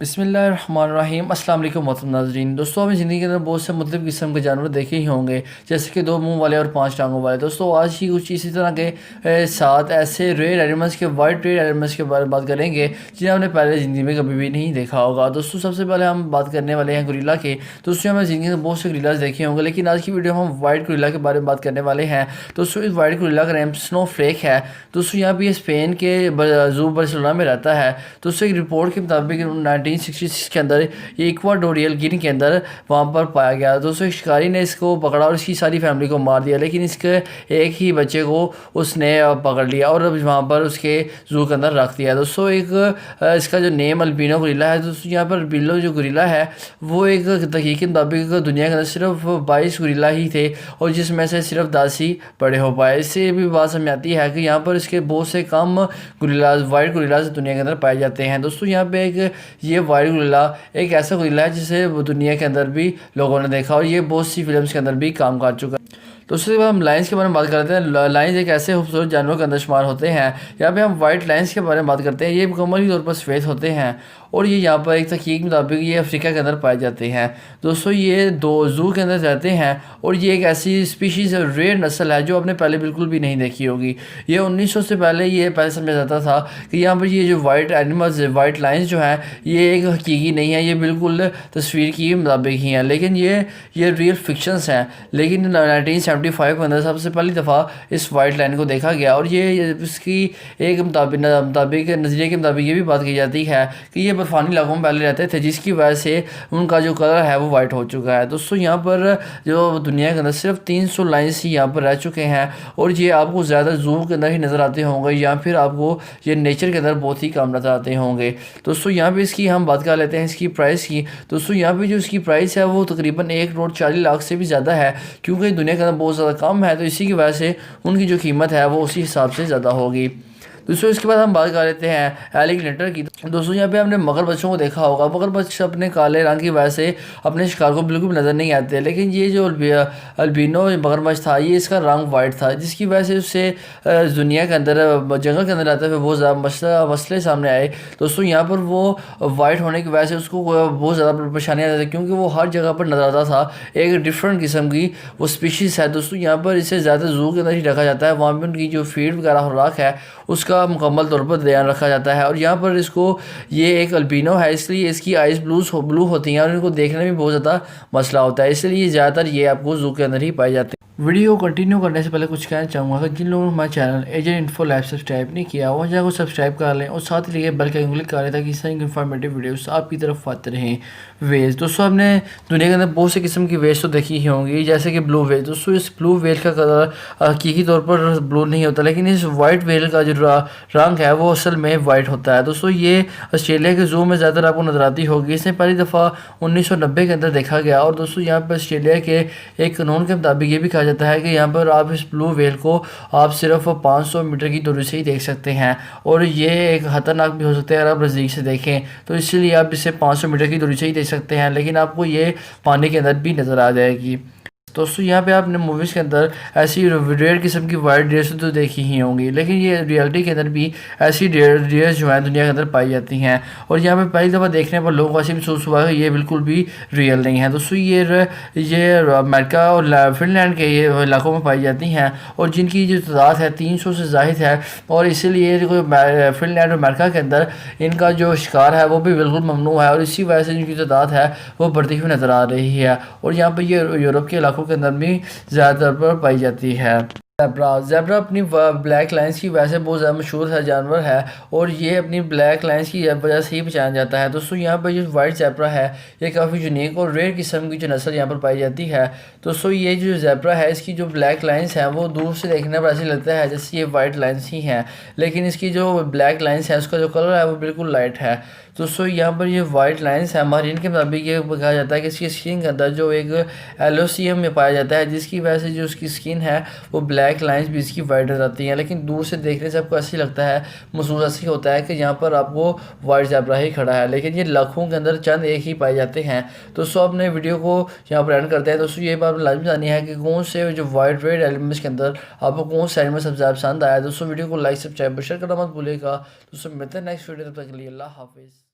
बिस्मिल्लाहिर्रहमानिर्रहीम अस्सलाम वालेकुम मोहतरम नाज़रीन। दोस्तों, हमें ज़िंदगी के अंदर बहुत से मुख्तलिफ़ किस्म के जानवर देखे ही होंगे, जैसे कि 2 मुंह वाले और 5 टांगों वाले। दोस्तों, आज ही कुछ इसी तरह के साथ ऐसे रेयर एनिमल्स के वाइट रेयर एनिमल्स के बारे में बात करेंगे जिन्हें हमने पहले ज़िंदगी में कभी भी नहीं देखा होगा। दोस्तों, सबसे पहले हम बात करने वाले हैं गोरिल्ला के। दोस्तों, हमें ज़िंदगी में बहुत से गोरिल्लास देखे होंगे, लेकिन आज की वीडियो में हम वाइट गोरिल्ला के बारे में बात करने वाले हैं। दोस्तों, इस वाइट गोरिल्ला का नाम स्नोफ्लेक है। दोस्तों, यहाँ पर ये स्पेन के ज़ू बार्सिलोना में रहता है। दोस्तों, एक रिपोर्ट के मुताबिक 1966 के अंदर ये इक्वाडोरियल गिनी के अंदर वहाँ पर पाया गया। दोस्तों, एक शिकारी ने इसको पकड़ा और इसकी सारी फैमिली को मार दिया, लेकिन इसके एक ही बच्चे को उसने पकड़ लिया और वहाँ पर उसके जू के अंदर रख दिया। दोस्तों, इसका जो नेम अल्बिनो गोरिल्ला है। दोस्तों, यहाँ पर अल्बिनो जो गोरिल्ला है वो एक तहकीक के मुताबिक दुनिया के अंदर सिर्फ 22 गोरिल्ला ही थे और जिसमें से सिर्फ 10 ही बड़े हो पाए। इससे भी बात समझ आती है कि यहाँ पर इसके बहुत से कम गोरिल्लाज वाइट गोरिल्लाज दुनिया के अंदर पाए जाते हैं। दोस्तों, यहाँ पे ये वाइट गोरिल्ला एक ऐसा गोरिल्ला है जिसे दुनिया के अंदर भी लोगों ने देखा और ये बहुत सी फिल्म्स के अंदर भी काम कर चुका है। तो उसके बाद हम लाइन्स के बारे में बात करते हैं। लाइन्स एक ऐसे खूबसूरत जानवरों के अंदर शुमार होते हैं। यहाँ पे हम वाइट लाइन्स के बारे में बात करते हैं। ये मुकम्मल तौर पर सफ़ेद होते हैं और ये यहाँ पर एक तहकीक के मुताबिक ये अफ्रीका के अंदर पाए जाते हैं। दोस्तों, ये दो जू के अंदर रहते हैं और ये एक ऐसी स्पीशीज़ रेयर नस्ल है जो आपने पहले बिल्कुल भी नहीं देखी होगी। ये 1900 से पहले ये पहले समझा जाता था कि यहाँ पर ये जो वाइट एनिमल्स वाइट लाइन्स जो हैं ये एक हकीकी नहीं है, ये बिल्कुल तस्वीर की मुताबिक ही हैं, लेकिन ये रियल फिक्शंस हैं। लेकिन 1975 के अंदर सबसे पहली दफ़ा इस वाइट लाइन को देखा गया और ये इसकी एक मुताबिक नज़रिए के मुताबिक ये भी बात की जाती है कि ये बर्फानी इलाकों में पहले रहते थे, जिसकी वजह से उनका जो कलर है वो वाइट हो चुका है। दोस्तों, यहाँ पर जो दुनिया के अंदर सिर्फ 300 लाइन्स ही यहाँ पर रह चुके हैं और ये आपको ज़्यादा जू के अंदर ही नज़र आते होंगे या फिर आपको ये नेचर के अंदर बहुत ही कम नज़र आते होंगे। दोस्तों, यहाँ पर इसकी हम बात कर लेते हैं इसकी प्राइस की। दोस्तों, यहाँ पर जो इसकी प्राइस है वो तकरीबन 1,40,00,000 से भी ज़्यादा है, क्योंकि दुनिया के अंदर बहुत ज़्यादा कम है, तो इसी की वजह से उनकी जो कीमत है वो उसी हिसाब से ज़्यादा होगी। दोस्तों, इसके बाद हम बात कर लेते हैं एलिगेटर की। दोस्तों, यहाँ पे हमने मगरमच्छों को देखा होगा। मगरमच्छ अपने काले रंग की वजह से अपने शिकार को बिल्कुल नज़र नहीं आते, लेकिन ये जो अल्बिनो मगरमच्छ था ये इसका रंग वाइट था, जिसकी वजह से उससे दुनिया के अंदर जंगल के अंदर रहते हुए बहुत ज़्यादा मसले सामने आए। दोस्तों, यहाँ पर वो वाइट होने की वजह से उसको बहुत ज़्यादा परेशानियाँ आती थी, क्योंकि वो हर जगह पर नज़र आता था एक डिफरेंट किस्म की वो स्पीशीज़ है। दोस्तों, यहाँ पर इसे ज़्यादा जू के अंदर ही रखा जाता है, वहाँ पर उनकी जो फीड वगैरह खुराक है उसका मुकम्मल तौर पर ध्यान रखा जाता है। और यहाँ पर इसको ये एक अल्बिनो है, इसलिए इसकी आइज़ ब्लू होती हैं और इनको देखने में बहुत ज़्यादा मसला होता है, इसलिए ज़्यादातर ये आपको जू के अंदर ही पाए जाते हैं। वीडियो को कंटिन्यू करने से पहले कुछ कहना चाहूँगा कि जिन लोगों ने हमारे channel agent info lab subscribe नहीं किया वो जाकर सब्सक्राइब कर लें और साथ ही लिए बेल का आइकन क्लिक कर लें ताकि इस तरह की इन्फॉर्मेटिव वीडियोस आपकी तरफ आते रहें। वेज, दोस्तों, हमने दुनिया के अंदर बहुत से किस्म की वेज तो देखी ही होंगी, जैसे कि ब्लू वेल। दोस्तों, इस ब्लू वेल का कलर हकीकी तौर पर ब्लू नहीं होता, लेकिन इस वाइट वेल का जो रंग है वो असल में वाइट होता है। दोस्तों, ये ऑस्ट्रेलिया के जू में ज़्यादातर आपको नजर आती होगी। इसने पहली दफ़ा 1990 के अंदर देखा गया और दोस्तों, यहाँ पर ऑस्ट्रेलिया के एक कानून के मुताबिक ये भी कहा जाता है कि यहाँ पर आप इस ब्लू वेल को आप सिर्फ 500 मीटर की दूरी से ही देख सकते हैं और ये एक खतरनाक भी हो सकता है अगर आप नज़दीक से देखें, तो इसलिए आप इसे 500 मीटर की दूरी से ही देख सकते हैं, लेकिन आपको ये पानी के अंदर भी नज़र आ जाएगी। दोस्तों, यहाँ पे आपने मूवीज़ के अंदर ऐसी रेयर किस्म की वाइट डेयर्स तो देखी ही होंगी, लेकिन ये रियलिटी के अंदर भी ऐसी डेयर्स जो हैं दुनिया के अंदर पाई जाती हैं और यहाँ पे पहली दफ़ा देखने पर लोगों को ऐसी महसूस हुआ है ये बिल्कुल भी रियल नहीं है। दोस्तों, ये अमेरिका और फिनलैंड के ये इलाकों में पाई जाती हैं और जिनकी जो तादाद है 300 से ज़ाहिद है और इसीलिए फिनलैंड और अमेरिका के अंदर इनका जो शिकार है वो भी बिल्कुल ममनू है और इसी वजह से जिनकी तादाद है वो बढ़ती हुई नज़र आ रही है और यहाँ पर ये यूरोप के इलाकों के अंदर भी ज़्यादातर पर पाई जाती है। ज़ेब्रा अपनी ब्लैक लाइन्स की वजह से बहुत ज़्यादा मशहूर है जानवर है और ये अपनी ब्लैक लाइन्स की वजह से ही पहचाना जाता है। दोस्तों, यहाँ पर जो वाइट ज़ेब्रा है ये काफ़ी यूनिक और रेयर किस्म की जो नस्ल यहाँ पर पाई जाती है। दोस्तों, ये जो ज़ेब्रा है इसकी जो ब्लैक लाइन्स हैं वो दूर से देखने पर ऐसे लगता है जैसे ये वाइट लाइन्स ही हैं, लेकिन इसकी जो ब्लैक लाइन्स है उसका जो कलर है वो बिल्कुल लाइट है। दोस्तों, यहाँ पर ये वाइट लाइन्स है हमारे इनके मुताबिक ये कहा जाता है कि इसकी स्किन के अंदर जो एक एलोसियम में पाया जाता है, जिसकी वजह से जो उसकी स्किन है वो ब्लैक लाइंस भी इसकी वाइट नजर आती हैं, लेकिन दूर से देखने से आपको ऐसे लगता है महसूस ऐसे होता है कि यहाँ पर आपको वाइट ज़ेब्रा ही खड़ा है, लेकिन ये लाखों के अंदर चंद एक ही पाए जाते हैं। दोस्तों, अपने वीडियो को यहाँ पर एंड करते हैं। दोस्तों, ये बात लाजमी जानी है कि कौन से जो वाइट रेड एलिमेंट्स के अंदर आपको कौन सा एनिमल सबसे ज़्यादा पसंद आया। दोस्तों, वीडियो को लाइक सब्सक्राइब शेयर करना मत भूलिएगा। दोस्तों, मिलते हैं नेक्स्ट वीडियो, तब तक के लिए अल्लाह हाफिज़।